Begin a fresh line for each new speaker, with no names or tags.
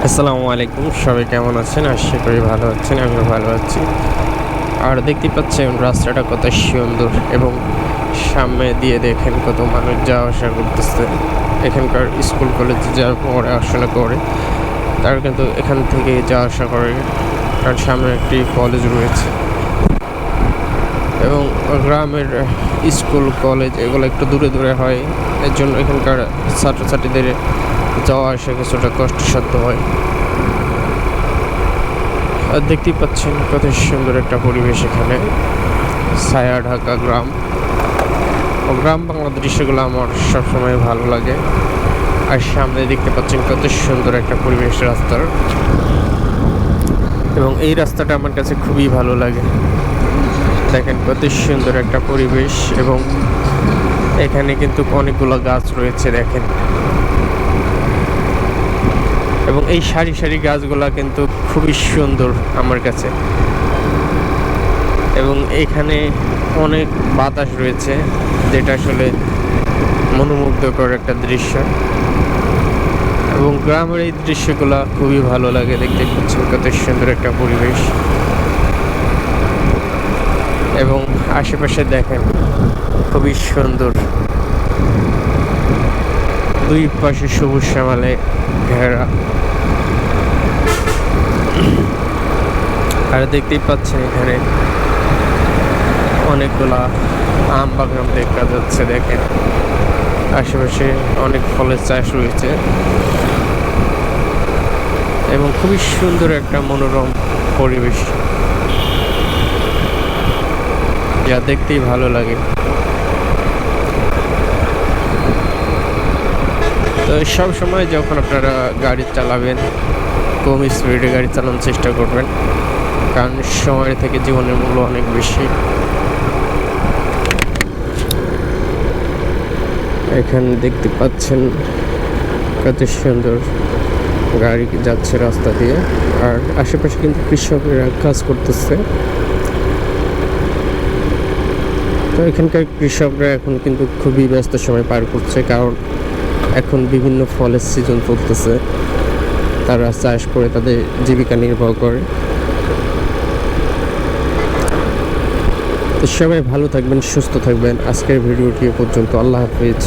আসসালামু আলাইকুম, সবাই কেমন আছেন? আশা করি ভালো আছেন। আমিও ভালো আছি। আর দেখতে পাচ্ছেন রাস্তাটা কত সুন্দর এবং সামনে দিয়ে দেখেন কত মানুষ যাওয়া আসা করতেছে। এখানকার স্কুল কলেজে যারা পড়াশোনা করে তারা কিন্তু এখান থেকে যাওয়া আসা করে, কারণ সামনে একটি কলেজ রয়েছে এবং গ্রামের স্কুল কলেজ এগুলো একটু দূরে দূরে হয়। এর জন্য এখানকার ছাত্রছাত্রীদের যাওয়া আসা কিছুটা কষ্টসাধ্য হয়। আর দেখতেই পাচ্ছেন কত সুন্দর একটা পরিবেশ এখানে, ছায়া ঢাকা গ্রাম। ও গ্রাম বাংলার দৃশ্যগুলো আমার সবসময় ভালো লাগে। আর সামনে দেখতে পাচ্ছেন কত সুন্দর একটা পরিবেশ রাস্তার, এবং এই রাস্তাটা আমার কাছে খুবই ভালো লাগে। দেখেন কত সুন্দর একটা পরিবেশ, এবং এখানে কিন্তু অনেকগুলো গাছ রয়েছে দেখেন, এবং এই সারি সারি গাছগুলা কিন্তু খুবই সুন্দর আমার কাছে। এবং এখানে অনেক বাতাস রয়েছে, যেটা আসলে মনোমুগ্ধকর একটা দৃশ্য। এবং গ্রামের এই দৃশ্যগুলা খুবই ভালো লাগে দেখতে পাচ্ছেন কত সুন্দর একটা পরিবেশ। এবং আশেপাশে দেখেন খুবই সুন্দর, দুই পাশে সবুজ শ্যামলে ঘেরা। আর দেখতেই পাচ্ছেন এখানে অনেকগুলা আম বাগান দেখা যাচ্ছে। দেখেন আশেপাশে অনেক ফলের চাষ রয়েছে, এবং খুবই সুন্দর একটা মনোরম পরিবেশ, যা দেখতেই ভালো লাগে। তো সব সময় যখন আপনারা গাড়ি চালাবেন, কম স্পিডে গাড়ি চালানোর চেষ্টা করবেন, কারণ সময় থেকে জীবনের মূল্য অনেক বেশি। এখানে দেখতে পাচ্ছেন কত সুন্দর গাড়ি যাচ্ছে রাস্তা দিয়ে। আর আশেপাশে কিন্তু কৃষকরা কাজ করতেছে। তো এখানকার কৃষকরা এখন কিন্তু খুবই ব্যস্ত সময় পার করছে, কারণ এখন বিভিন্ন ফলের সিজন চলতেছে। তারা চাষ করে তাদের জীবিকা নির্বাহ করে। তো সবাই ভালো থাকবেন, সুস্থ থাকবেন। আজকের ভিডিওটি পর্যন্ত। আল্লাহ হাফিজ।